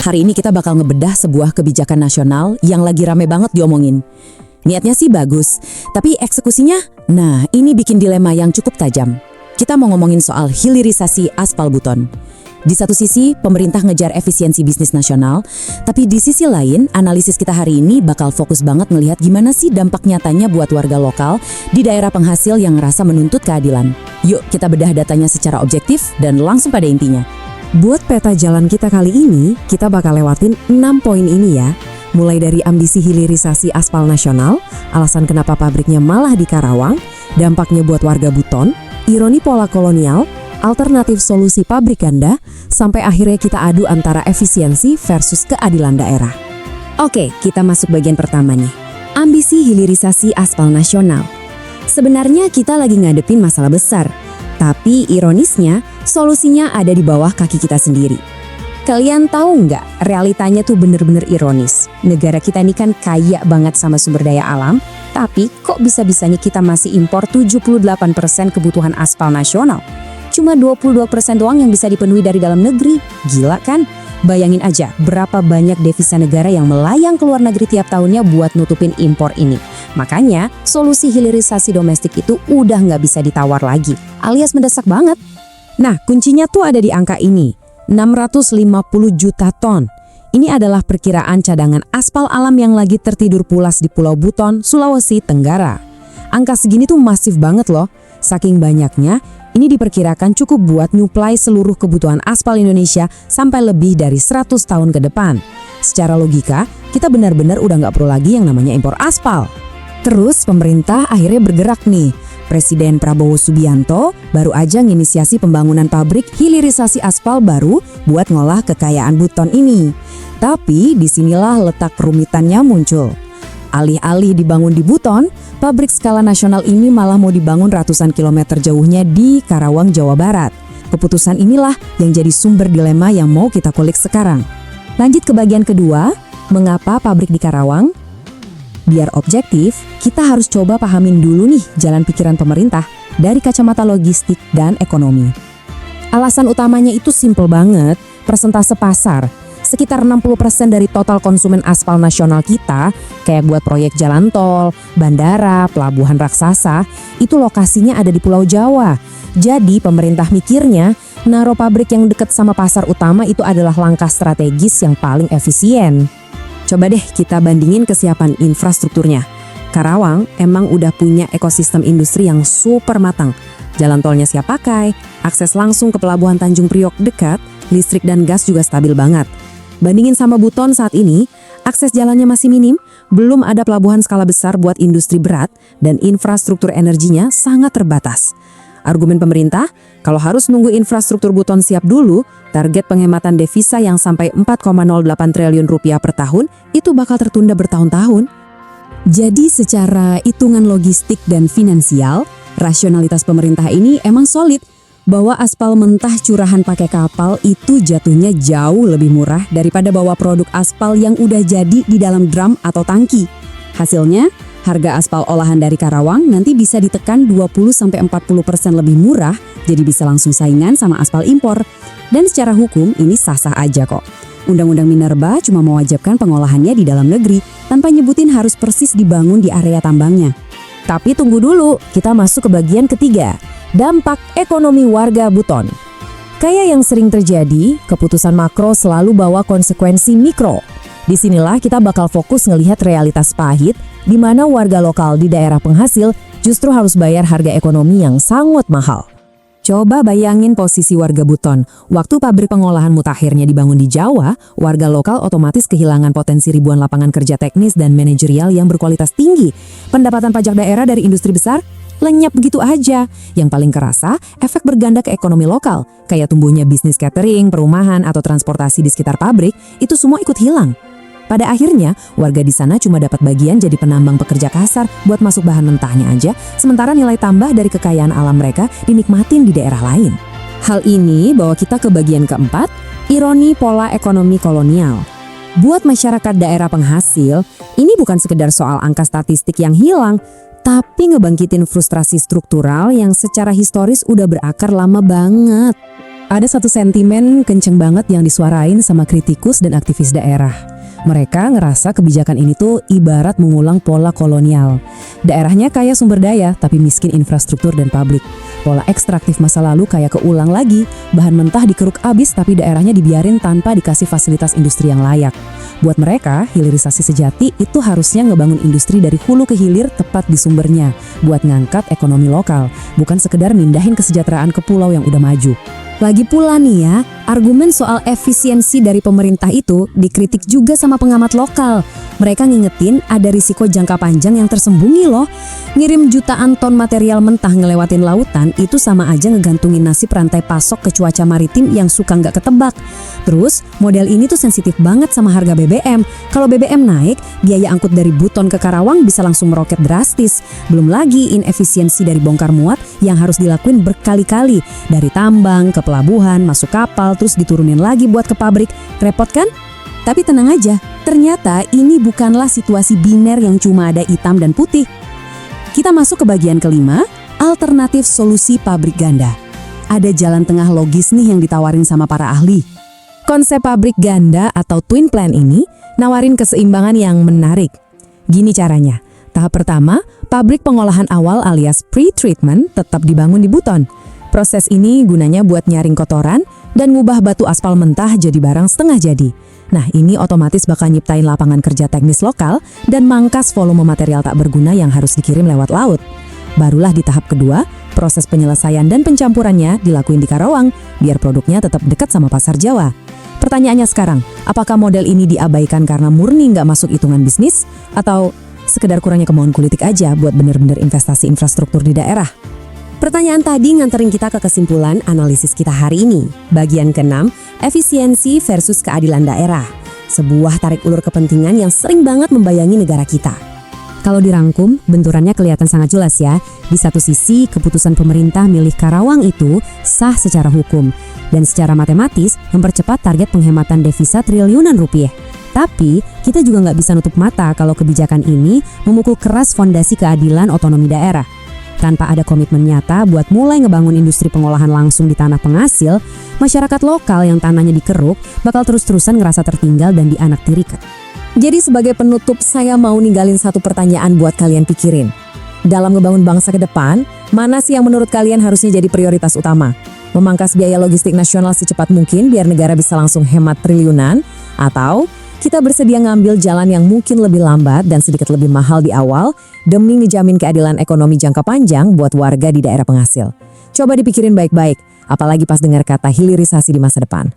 Hari ini kita bakal ngebedah sebuah kebijakan nasional yang lagi rame banget diomongin. Niatnya sih bagus, tapi eksekusinya, nah ini bikin dilema yang cukup tajam. Kita mau ngomongin soal hilirisasi aspal buton. Di satu sisi, pemerintah ngejar efisiensi bisnis nasional, tapi di sisi lain, analisis kita hari ini bakal fokus banget ngelihat gimana sih dampak nyatanya buat warga lokal di daerah penghasil yang ngerasa menuntut keadilan. Yuk kita bedah datanya secara objektif dan langsung pada intinya. Buat peta jalan kita kali ini, kita bakal lewatin 6 poin ini ya. Mulai dari ambisi hilirisasi aspal nasional, alasan kenapa pabriknya malah di Karawang, dampaknya buat warga Buton, ironi pola kolonial, alternatif solusi pabrik ganda, sampai akhirnya kita adu antara efisiensi versus keadilan daerah. Oke, kita masuk bagian pertama nih. Ambisi hilirisasi aspal nasional. Sebenarnya kita lagi ngadepin masalah besar, tapi ironisnya solusinya ada di bawah kaki kita sendiri. Kalian tahu nggak, realitanya tuh bener-bener ironis. Negara kita ini kan kaya banget sama sumber daya alam, tapi kok bisa-bisanya kita masih impor 78% kebutuhan aspal nasional. Cuma 22% doang yang bisa dipenuhi dari dalam negeri. Gila kan? Bayangin aja berapa banyak devisa negara yang melayang ke luar negeri tiap tahunnya buat nutupin impor ini. Makanya solusi hilirisasi domestik itu udah nggak bisa ditawar lagi, alias mendesak banget. Nah, kuncinya tuh ada di angka ini, 650 juta ton. Ini adalah perkiraan cadangan aspal alam yang lagi tertidur pulas di Pulau Buton, Sulawesi Tenggara. Angka segini tuh masif banget loh. Saking banyaknya, ini diperkirakan cukup buat nyuplai seluruh kebutuhan aspal Indonesia sampai lebih dari 100 tahun ke depan. Secara logika, kita benar-benar udah nggak perlu lagi yang namanya impor aspal. Terus pemerintah akhirnya bergerak nih. Presiden Prabowo Subianto baru aja nginisiasi pembangunan pabrik hilirisasi aspal baru buat ngolah kekayaan Buton ini. Tapi disinilah letak kerumitannya muncul. Alih-alih dibangun di Buton, pabrik skala nasional ini malah mau dibangun ratusan kilometer jauhnya di Karawang, Jawa Barat. Keputusan inilah yang jadi sumber dilema yang mau kita kulik sekarang. Lanjut ke bagian kedua, mengapa pabrik di Karawang? Biar objektif, kita harus coba pahamin dulu nih jalan pikiran pemerintah dari kacamata logistik dan ekonomi. Alasan utamanya itu simple banget, persentase pasar. Sekitar 60% dari total konsumen aspal nasional kita, kayak buat proyek jalan tol, bandara, pelabuhan raksasa, itu lokasinya ada di Pulau Jawa. Jadi pemerintah mikirnya, naruh pabrik yang dekat sama pasar utama itu adalah langkah strategis yang paling efisien. Coba deh kita bandingin kesiapan infrastrukturnya. Karawang emang udah punya ekosistem industri yang super matang. Jalan tolnya siap pakai, akses langsung ke pelabuhan Tanjung Priok dekat, listrik dan gas juga stabil banget. Bandingin sama Buton saat ini, akses jalannya masih minim, belum ada pelabuhan skala besar buat industri berat, dan infrastruktur energinya sangat terbatas. Argumen pemerintah, kalau harus nunggu infrastruktur Buton siap dulu, target penghematan devisa yang sampai 4,08 triliun rupiah per tahun itu bakal tertunda bertahun-tahun. Jadi secara hitungan logistik dan finansial, rasionalitas pemerintah ini emang solid. Bahwa aspal mentah curahan pakai kapal itu jatuhnya jauh lebih murah daripada bawa produk aspal yang udah jadi di dalam drum atau tangki. Hasilnya, harga aspal olahan dari Karawang nanti bisa ditekan 20-40% lebih murah, jadi bisa langsung saingan sama aspal impor. Dan secara hukum ini sah-sah aja kok. Undang-Undang Minerba cuma mewajibkan pengolahannya di dalam negeri, tanpa nyebutin harus persis dibangun di area tambangnya. Tapi tunggu dulu, kita masuk ke bagian ketiga. Dampak ekonomi warga Buton. Kayak yang sering terjadi, keputusan makro selalu bawa konsekuensi mikro. Disinilah kita bakal fokus ngelihat realitas pahit, di mana warga lokal di daerah penghasil justru harus bayar harga ekonomi yang sangat mahal. Coba bayangin posisi warga Buton. Waktu pabrik pengolahan mutakhirnya dibangun di Jawa, warga lokal otomatis kehilangan potensi ribuan lapangan kerja teknis dan manajerial yang berkualitas tinggi. Pendapatan pajak daerah dari industri besar lenyap begitu aja. Yang paling kerasa, efek berganda ke ekonomi lokal, kayak tumbuhnya bisnis catering, perumahan, atau transportasi di sekitar pabrik, itu semua ikut hilang. Pada akhirnya, warga di sana cuma dapat bagian jadi penambang pekerja kasar buat masuk bahan mentahnya aja, sementara nilai tambah dari kekayaan alam mereka dinikmatin di daerah lain. Hal ini bawa kita ke bagian keempat, ironi pola ekonomi kolonial. Buat masyarakat daerah penghasil, ini bukan sekedar soal angka statistik yang hilang, tapi ngebangkitin frustrasi struktural yang secara historis udah berakar lama banget. Ada satu sentimen kenceng banget yang disuarain sama kritikus dan aktivis daerah. Mereka ngerasa kebijakan ini tuh ibarat mengulang pola kolonial. Daerahnya kaya sumber daya, tapi miskin infrastruktur dan publik. Pola ekstraktif masa lalu kayak keulang lagi, bahan mentah dikeruk abis tapi daerahnya dibiarin tanpa dikasih fasilitas industri yang layak. Buat mereka, hilirisasi sejati itu harusnya ngebangun industri dari hulu ke hilir tepat di sumbernya, buat ngangkat ekonomi lokal, bukan sekedar mindahin kesejahteraan ke pulau yang udah maju. Lagi pula nih ya, argumen soal efisiensi dari pemerintah itu dikritik juga sama pengamat lokal. Mereka ngingetin ada risiko jangka panjang yang tersembunyi loh. Ngirim jutaan ton material mentah ngelewatin lautan itu sama aja ngegantungin nasib rantai pasok ke cuaca maritim yang suka nggak ketebak. Terus, model ini tuh sensitif banget sama harga BBM. Kalau BBM naik, biaya angkut dari Buton ke Karawang bisa langsung meroket drastis. Belum lagi inefisiensi dari bongkar muat yang harus dilakuin berkali-kali. Dari tambang ke pelabuhan, masuk kapal, terus diturunin lagi buat ke pabrik. Repot kan? Tapi tenang aja, ternyata ini bukanlah situasi biner yang cuma ada hitam dan putih. Kita masuk ke bagian kelima, alternatif solusi pabrik ganda. Ada jalan tengah logis nih yang ditawarin sama para ahli. Konsep pabrik ganda atau twin plant ini nawarin keseimbangan yang menarik. Gini caranya, tahap pertama, pabrik pengolahan awal alias pre-treatment tetap dibangun di Buton. Proses ini gunanya buat nyaring kotoran dan ngubah batu aspal mentah jadi barang setengah jadi. Nah, ini otomatis bakal nyiptain lapangan kerja teknis lokal dan mangkas volume material tak berguna yang harus dikirim lewat laut. Barulah di tahap kedua, proses penyelesaian dan pencampurannya dilakuin di Karawang, biar produknya tetap dekat sama pasar Jawa. Pertanyaannya sekarang, apakah model ini diabaikan karena murni nggak masuk hitungan bisnis? Atau sekedar kurangnya kemauan politik aja buat bener-bener investasi infrastruktur di daerah? Pertanyaan tadi nganterin kita ke kesimpulan analisis kita hari ini. Bagian ke-6, efisiensi versus keadilan daerah. Sebuah tarik ulur kepentingan yang sering banget membayangi negara kita. Kalau dirangkum, benturannya kelihatan sangat jelas ya. Di satu sisi, keputusan pemerintah milih Karawang itu sah secara hukum. Dan secara matematis, mempercepat target penghematan devisa triliunan rupiah. Tapi, kita juga nggak bisa nutup mata kalau kebijakan ini memukul keras fondasi keadilan otonomi daerah. Tanpa ada komitmen nyata buat mulai ngebangun industri pengolahan langsung di tanah penghasil, masyarakat lokal yang tanahnya dikeruk bakal terus-terusan ngerasa tertinggal dan dianaktirikan. Jadi sebagai penutup, saya mau ninggalin satu pertanyaan buat kalian pikirin. Dalam ngebangun bangsa ke depan, mana sih yang menurut kalian harusnya jadi prioritas utama? Memangkas biaya logistik nasional secepat mungkin biar negara bisa langsung hemat triliunan? Atau kita bersedia ngambil jalan yang mungkin lebih lambat dan sedikit lebih mahal di awal demi ngejamin keadilan ekonomi jangka panjang buat warga di daerah penghasil? Coba dipikirin baik-baik, apalagi pas dengar kata hilirisasi di masa depan.